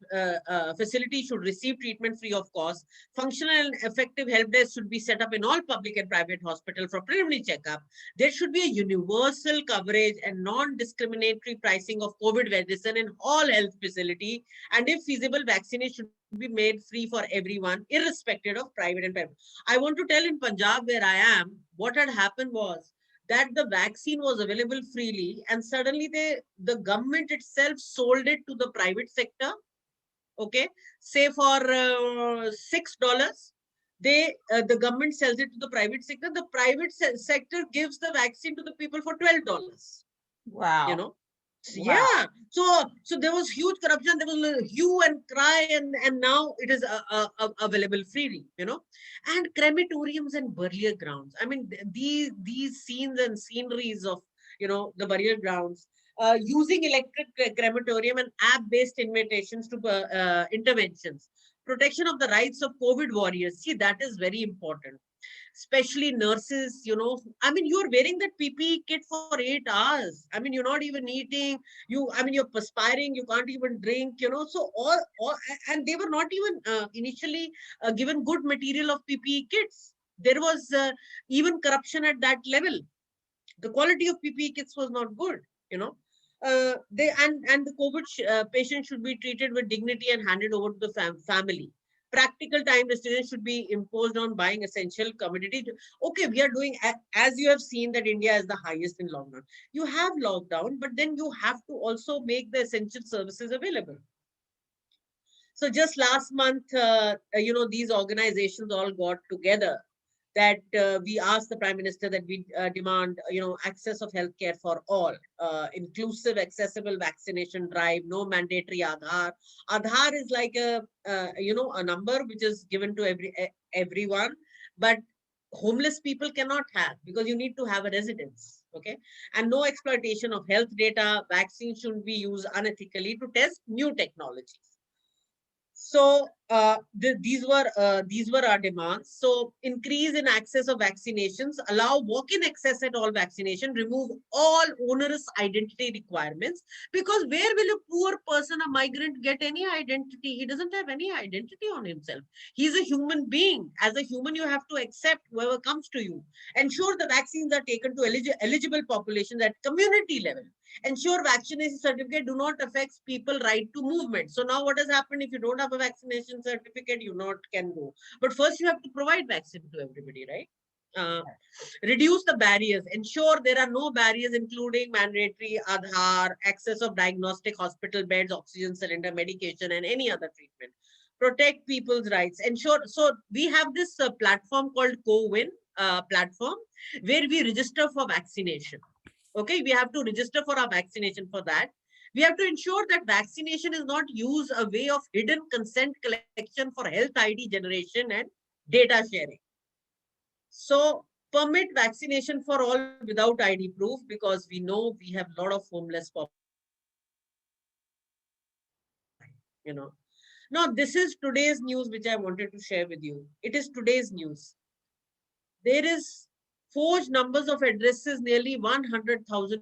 facility should receive treatment free of cost. Functional and effective help desk should be set up in all public and private hospitals for preliminary checkup. There should be a universal coverage and non-discriminatory pricing of COVID medicine in all health facility. And if feasible, vaccination should be made free for everyone, irrespective of private and private. I want to tell in Punjab, where I am, what had happened was that the vaccine was available freely, and suddenly the government itself sold it to the private sector, okay, say for $6. The government sells it to the private sector. The private sector gives the vaccine to the people for $12. Wow. Wow. Yeah, so there was huge corruption, there was a hue and cry, and now it is available freely, and crematoriums and burial grounds. I mean, these scenes and sceneries of, the burial grounds, using electric crematorium and app-based invitations to interventions, protection of the rights of COVID warriors. See, that is very important, especially nurses. I mean, you're wearing that PPE kit for 8 hours. I mean, you're not even eating. I mean, you're perspiring, you can't even drink, so all and they were not even initially given good material of PPE kits. There was even corruption at that level. The quality of PPE kits was not good, they and the COVID patient should be treated with dignity and handed over to the family. Practical time restrictions should be imposed on buying essential commodity. Okay, we are doing, as you have seen, that India is the highest in lockdown. You have lockdown, but then you have to also make the essential services available. So just last month, these organizations all got together that we asked the Prime Minister that we demand, access of healthcare for all, inclusive, accessible vaccination drive, no mandatory Aadhaar. Aadhaar is like a number which is given to everyone, but homeless people cannot have, because you need to have a residence. Okay. And no exploitation of health data. Vaccines shouldn't be used unethically to test new technologies. So these were our demands. So increase in access of vaccinations, allow walk-in access at all vaccination, remove all onerous identity requirements. Because where will a poor person, a migrant, get any identity? He doesn't have any identity on himself. He's a human being. As a human, you have to accept whoever comes to you. Ensure the vaccines are taken to eligible populations at community level. Ensure vaccination certificate do not affect people right to movement. So now what has happened, if you don't have a vaccination certificate, you not can go. But first you have to provide vaccine to everybody, right? Reduce the barriers. Ensure there are no barriers, including mandatory Aadhaar, access of diagnostic hospital beds, oxygen cylinder, medication, and any other treatment. Protect people's rights. Ensure. So we have this platform called CoWin platform, where we register for vaccination. Okay, we have to register for our vaccination for that. We have to ensure that vaccination is not used a way of hidden consent collection for health ID generation and data sharing. So permit vaccination for all without ID proof, because we know we have a lot of homeless population who you know. Now, this is today's news which I wanted to share with you. It is today's news. There is forged numbers of addresses, nearly 100,000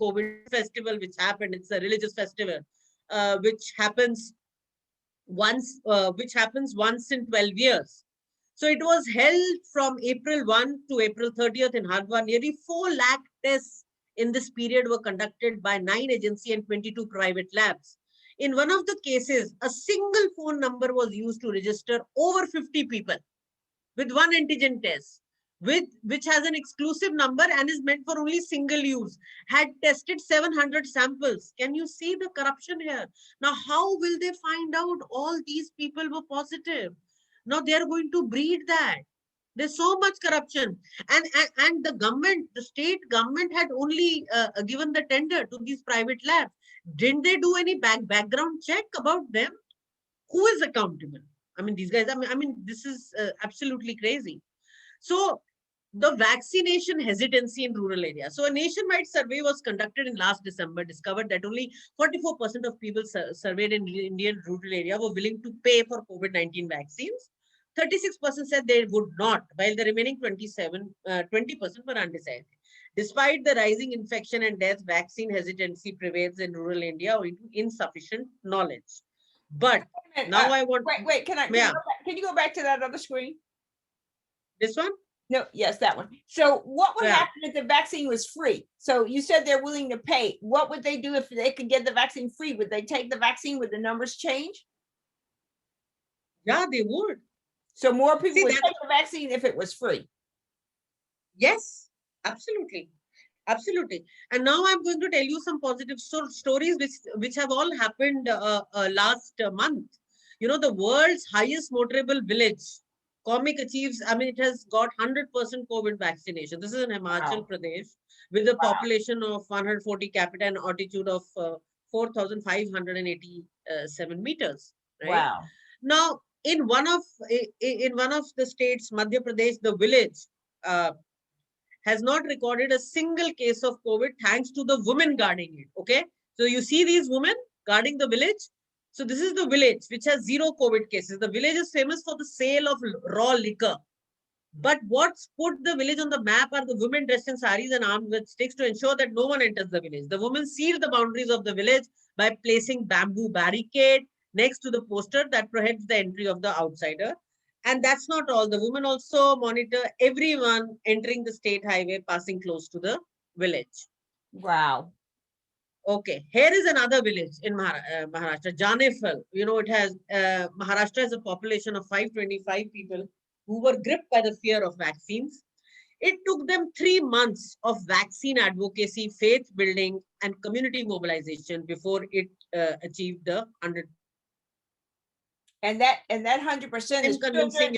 COVID festival which happened. It's a religious festival, which happens once in 12 years. So it was held from April 1 to April 30th in Hardwar. Nearly 4 lakh tests in this period were conducted by 9 agency and 22 private labs. In one of the cases, a single phone number was used to register over 50 people with one antigen test, which has an exclusive number and is meant for only single use, had tested 700 samples. Can you see the corruption here? Now, how will they find out all these people were positive? Now they are going to breed that. There's so much corruption. And the government, the state government had only given the tender to these private labs. Didn't they do any background check about them? Who is accountable? I mean, these guys, this is absolutely crazy. So the vaccination hesitancy in rural areas. So a nationwide survey was conducted in last December, discovered that only 44% of people surveyed in Indian rural area were willing to pay for COVID-19 vaccines. 36% said they would not, while the remaining 20% were undecided. Despite the rising infection and death, vaccine hesitancy prevails in rural India owing to insufficient knowledge. But now I want... Wait, can you go back to that other screen? This one? No, yes, that one. So what would happen if the vaccine was free? So you said they're willing to pay. What would they do if they could get the vaccine free? Would they take the vaccine? Would the numbers change? Yeah, they would. So more people would take the vaccine if it was free. Yes, absolutely. Absolutely. And now I'm going to tell you some positive stories which have all happened last month. You know, the world's highest motorable village, Comic achieves, it has got 100% COVID vaccination. This is in Himachal Pradesh with a population of 140 capita and altitude of 4,587 meters. Right? Wow. Now, in one of the states, Madhya Pradesh, the village has not recorded a single case of COVID thanks to the women guarding it. Okay. So you see these women guarding the village. So this is the village which has 0 COVID cases. The village is famous for the sale of raw liquor. But what's put the village on the map are the women dressed in saris and armed with sticks to ensure that no one enters the village. The women seal the boundaries of the village by placing bamboo barricade next to the poster that prohibits the entry of the outsider. And that's not all. The women also monitor everyone entering the state highway passing close to the village. Wow. Okay, here is another village in Maharashtra, Janefal. You know, it has Maharashtra has a population of 525 people who were gripped by the fear of vaccines. It took them 3 months of vaccine advocacy, faith building, and community mobilization before it achieved the 100% vaccination. And that 100% is Then children. convincing,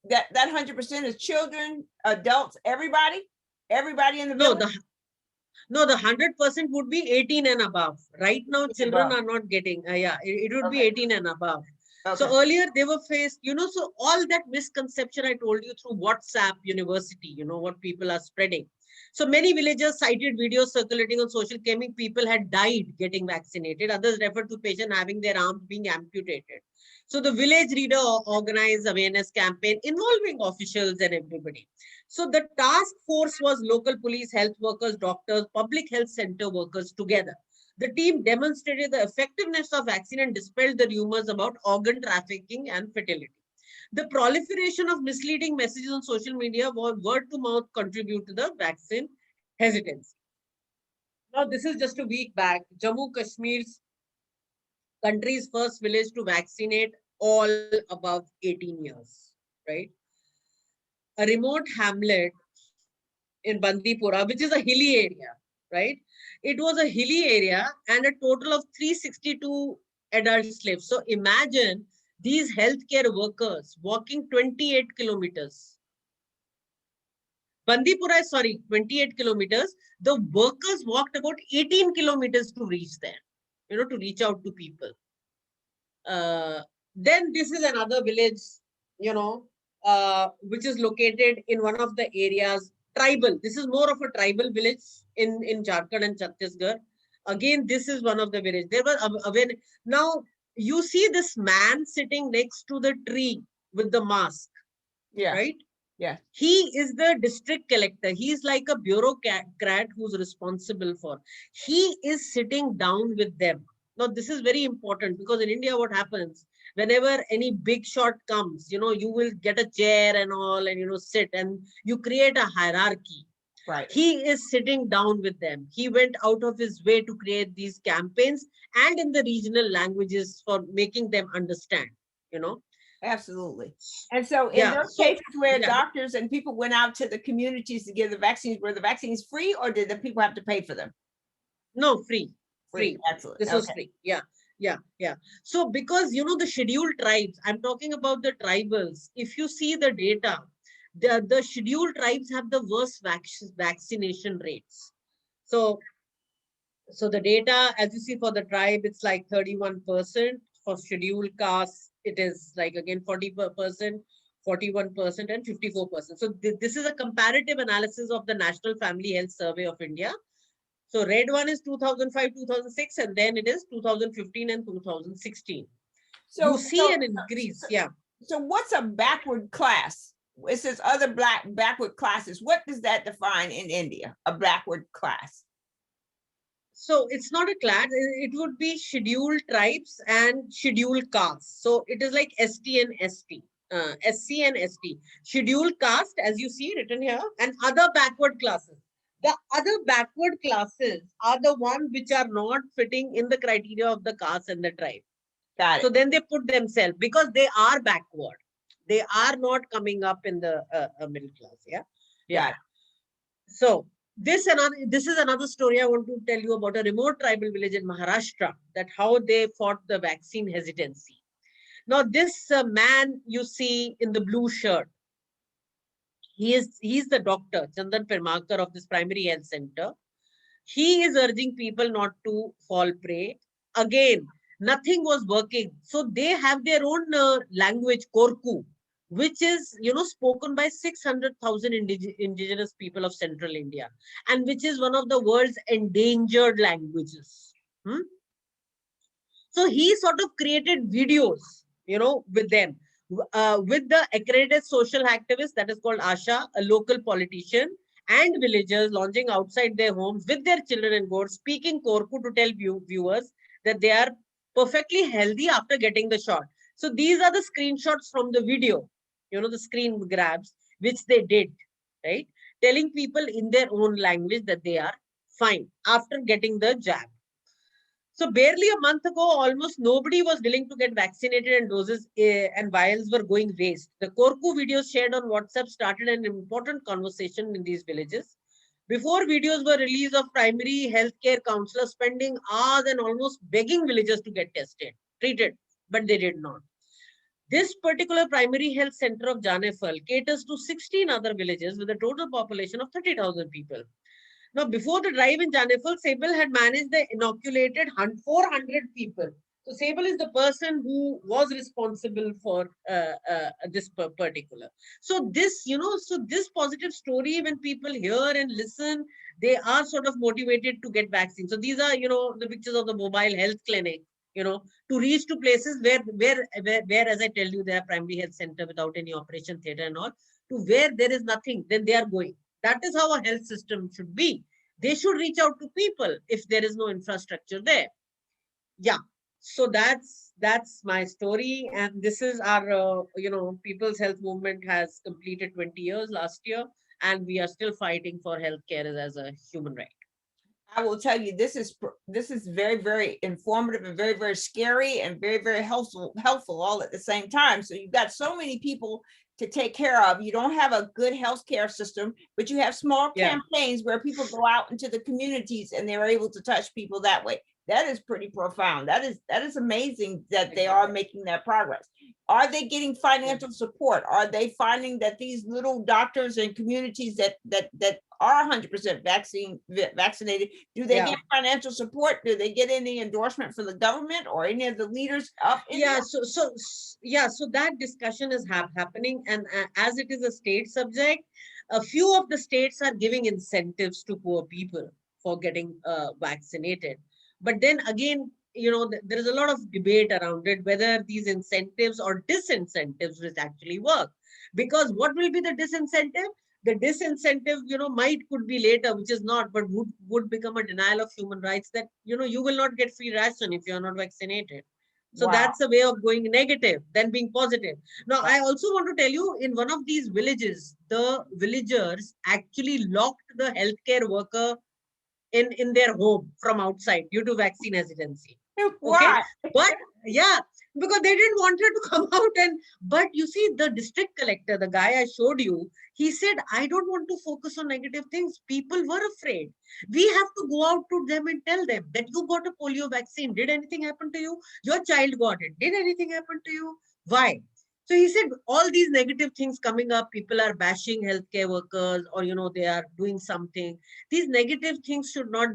That 100% is children, adults, everybody in the no, village. the 100% would be 18 and above. Right now, children Above. are not getting, yeah, it would be Okay. 18 and above. Okay. So earlier they were faced, so all that misconception I told you through WhatsApp University, what people are spreading. So many villagers cited videos circulating on social claiming people had died getting vaccinated. Others referred to patients having their arms being amputated. So the village leader organized awareness campaign involving officials and everybody. So the task force was local police, health workers, doctors, public health center workers together. The team demonstrated the effectiveness of vaccine and dispelled the rumors about organ trafficking and fertility. The proliferation of misleading messages on social media or word to mouth contribute to the vaccine hesitancy. Now, this is just a week back. Jammu Kashmir's country's first village to vaccinate all above 18 years, right? A remote hamlet in Bandipura, which is a hilly area, right? It was a hilly area and a total of 362 adult slaves. So imagine these healthcare workers walking 28 kilometers. Bandipura is, sorry, 28 kilometers. The workers walked about 18 kilometers to reach there, to reach out to people. Then this is another village, which is located in one of the areas, tribal. This is more of a tribal village in Jharkhand and Chhattisgarh. Again, this is one of the village. There was now you see this man sitting next to the tree with the mask, Yeah. right? Yeah. He is the district collector. He is like a bureaucrat who's responsible for. He is sitting down with them. Now, this is very important because in India, what happens? Whenever any big shot comes, you will get a chair and all and, sit and you create a hierarchy. Right. He is sitting down with them. He went out of his way to create these campaigns and in the regional languages for making them understand. Absolutely. And so in Yeah. those So, cases where yeah. doctors and people went out to the communities to give the vaccines, were the vaccines free or did the people have to pay for them? No, free. Free. Excellent. This was free. Yeah. So because, the scheduled tribes, I'm talking about the tribals. If you see the data, the scheduled tribes have the worst vaccination rates. So the data, as you see for the tribe, it's like 31%. For scheduled castes, it is like again 40%, 41%, and 54%. So this is a comparative analysis of the National Family Health Survey of India. So red one is 2005, 2006, and then it is 2015 and 2016. You see an increase. Yeah. So what's a backward class? It says other backward classes. What does that define in India? A backward class? So it's not a class. It would be scheduled tribes and scheduled castes. So it is like ST and ST. SC and ST. Scheduled caste, as you see written here, and other backward classes. The other backward classes are the ones which are not fitting in the criteria of the caste and the tribe. Got it. So then they put themselves because they are backward. They are not coming up in the middle class. Yeah. Yeah. So this is another story I want to tell you about a remote tribal village in Maharashtra, that how they fought the vaccine hesitancy. Now this man you see in the blue shirt, he's the doctor Chandan Permakar of this primary health center. He is urging people not to fall prey. Again, nothing was working. So they have their own language, Korku, which is, spoken by 600,000 indigenous people of central India, and which is one of the world's endangered languages. So he sort of created videos, with them, with the accredited social activist that is called Asha, a local politician, and villagers launching outside their homes with their children and goats, speaking Korku to tell viewers that they are perfectly healthy after getting the shot. So these are the screenshots from the video, the screen grabs, which they did, right? Telling people in their own language that they are fine after getting the jab. So barely a month ago, almost nobody was willing to get vaccinated, and doses and vials were going waste. The Korku videos shared on WhatsApp started an important conversation in these villages. Before videos were released of primary healthcare counselors spending hours and almost begging villagers to get tested, treated, but they did not. This particular primary health center of Janefal caters to 16 other villages with a total population of 30,000 people. Now, before the drive in Janefal, Sable had managed the inoculated 400 people. So, Sable is the person who was responsible for this particular. So, this positive story, when people hear and listen, they are sort of motivated to get vaccines. So, these are, the pictures of the mobile health clinic, to reach to places where, as I tell you, they are primary health center without any operation theater and all, to where there is nothing, then they are going. That is how a health system should be. They should reach out to people if there is no infrastructure there. Yeah. So that's my story, and this is our People's Health Movement has completed 20 years last year, and we are still fighting for healthcare as a human right. I will tell you, this is very, very informative and very, very scary and very, very helpful all at the same time. So you've got so many people to take care of. You don't have a good healthcare system, but you have small Yeah. campaigns where people go out into the communities and they're able to touch people that way. That is pretty profound. That is amazing that they are making that progress. Are they getting financial support? Are they finding that these little doctors and communities that are 100% vaccinated, do they get financial support? Do they get any endorsement from the government or any of the leaders up in Yeah, so that discussion is happening, and as it is a state subject, a few of the states are giving incentives to poor people for getting vaccinated. But then again, there is a lot of debate around it whether these incentives or disincentives will actually work. Because what will be the disincentive? The disincentive, could be later, which is not, but would become a denial of human rights, that you will not get free ration if you are not vaccinated. So Wow. that's a way of going negative than being positive. Now, I also want to tell you, in one of these villages, the villagers actually locked the healthcare worker in their home from outside due to vaccine hesitancy. Okay. Why? But yeah, because they didn't want her to come out. But you see, the district collector, the guy I showed you, he said, I don't want to focus on negative things. People were afraid. We have to go out to them and tell them that you got a polio vaccine. Did anything happen to you? Your child got it. Did anything happen to you? Why? So he said all these negative things coming up, people are bashing healthcare workers, or they are doing something. These negative things should not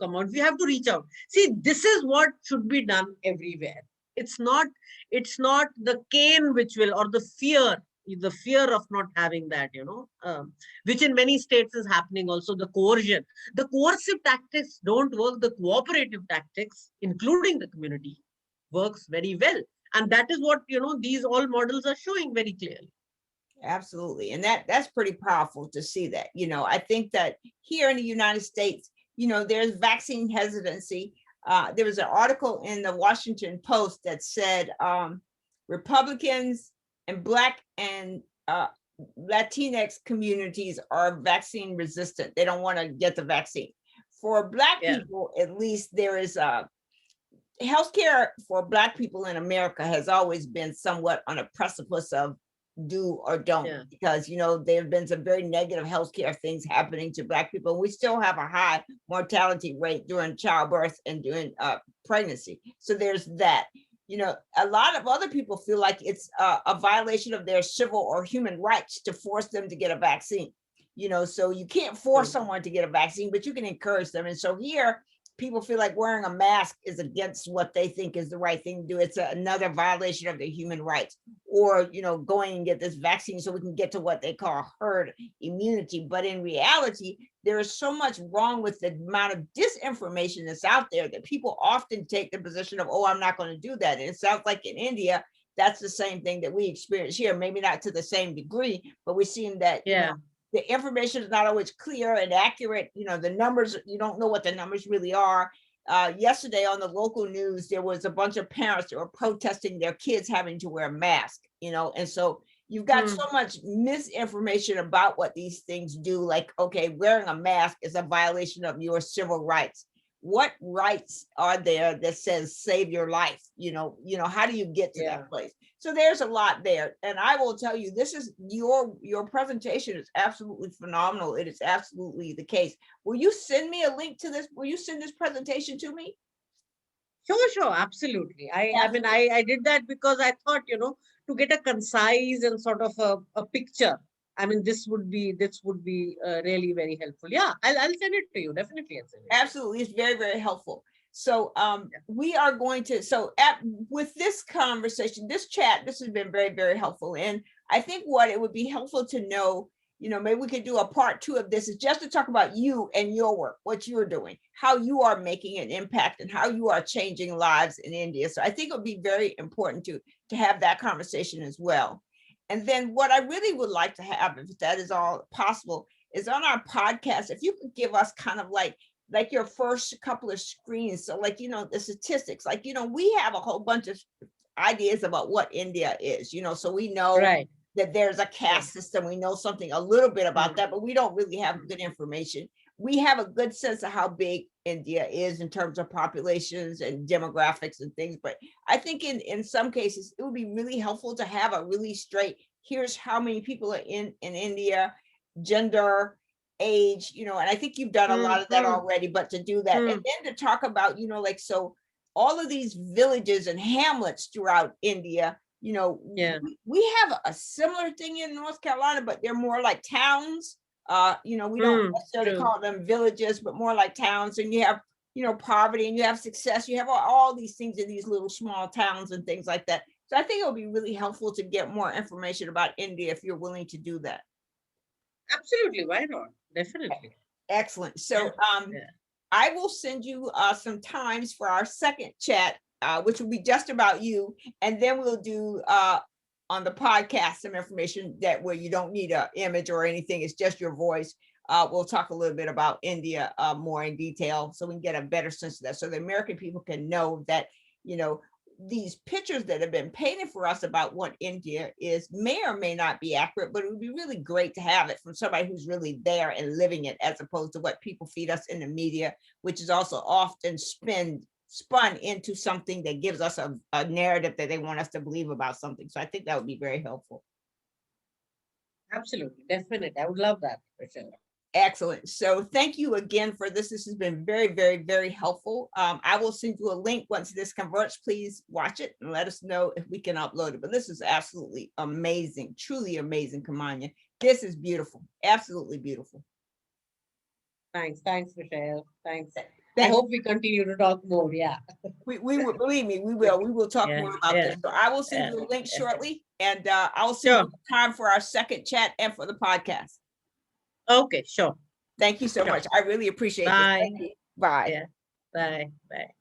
come out. We have to reach out. See, this is what should be done everywhere. It's not the cane which will, or the fear of not having that, which in many states is happening also. The coercion, the coercive tactics don't work. The cooperative tactics, including the community, works very well. And that is what these all models are showing very clearly. Absolutely. And that's pretty powerful to see that. I think that here in the United States, there's vaccine hesitancy. There was an article in the Washington Post that said Republicans and Black and Latinx communities are vaccine resistant. They don't want to get the vaccine. For Black people, at least, there is healthcare for Black people in America has always been somewhat on a precipice of do or don't, because there have been some very negative healthcare things happening to Black people. We still have a high mortality rate during childbirth and during pregnancy. So there's that. A lot of other people feel like it's a violation of their civil or human rights to force them to get a vaccine. So you can't force someone to get a vaccine, but you can encourage them. And so here, people feel like wearing a mask is against what they think is the right thing to do. It's another violation of their human rights. Or, going and get this vaccine so we can get to what they call herd immunity. But in reality, there is so much wrong with the amount of disinformation that's out there that people often take the position of, oh, I'm not going to do that. And it sounds like in India, that's the same thing that we experience here, maybe not to the same degree, but we're seeing that, the information is not always clear and accurate. The numbers, you don't know what the numbers really are. Yesterday on the local news, there was a bunch of parents that were protesting their kids having to wear a mask, and so you've got so much misinformation about what these things do. Like, okay, wearing a mask is a violation of your civil rights. what rights are there that says save your life? How do you get to Yeah. that place? So there's a lot there. And I will tell you, this is your presentation is absolutely phenomenal. It is absolutely the case. Will you send me a link to this? Will you send this presentation to me? Sure, absolutely. I did that because I thought, to get a concise and sort of a picture. I mean, this would be really very helpful. Yeah, I'll send it to you. Definitely, I'll send it to you. Absolutely, it's very, very helpful. So Yeah. we are going to, with this conversation, this chat, this has been very, very helpful. And I think what it would be helpful to know, maybe we could do a part 2 of this, is just to talk about you and your work, what you're doing, how you are making an impact and how you are changing lives in India. So I think it would be very important to have that conversation as well. And then what I really would like to have, if that is all possible, is on our podcast, if you could give us kind of like your first couple of screens. So like, the statistics, like, we have a whole bunch of ideas about what India is, so we know Right. that there's a caste system. We know something a little bit about that, but we don't really have Mm. good information. We have a good sense of how big India is in terms of populations and demographics and things. But I think in some cases, it would be really helpful to have a really straight, here's how many people are in India, gender, age, and I think you've done a lot of that Mm. already, but to do that, and Mm. then to talk about, like, so all of these villages and hamlets throughout India, Yeah. we have a similar thing in North Carolina, but they're more like towns. We don't necessarily True. call them villages, but more like towns. And you have, poverty, and you have success. You have all these things in these little small towns and things like that. So I think it would be really helpful to get more information about India if you're willing to do that. Absolutely. Why not? Definitely. Excellent. So Yeah. Yeah. I will send you some times for our second chat, which will be just about you. And then we'll do on the podcast some information that where you don't need an image or anything. It's just your voice. We'll talk a little bit about India more in detail so we can get a better sense of that. So the American people can know that, these pictures that have been painted for us about what India is may or may not be accurate, but it would be really great to have it from somebody who's really there and living it, as opposed to what people feed us in the media, which is also often spun into something that gives us a narrative that they want us to believe about something. So I think that would be very helpful. Absolutely. Definitely. I would love that, Rochelle. Excellent. So thank you again for this. This has been very, very, very helpful. I will send you a link once this converts. Please watch it and let us know if we can upload it. But this is absolutely amazing, truly amazing, Kamayani. This is beautiful, absolutely beautiful. Thanks, Rochelle. Thanks. I Thank hope we continue to talk more. Yeah. we will, believe me, we will talk Yeah. more about Yeah. this. So I will send Yeah. you a link Yeah. shortly, and I'll send Sure. you time for our second chat and for the podcast. Okay. Sure. Thank you so Sure. much. I really appreciate this. Bye. Thank you. Bye. Yeah. Bye. Bye.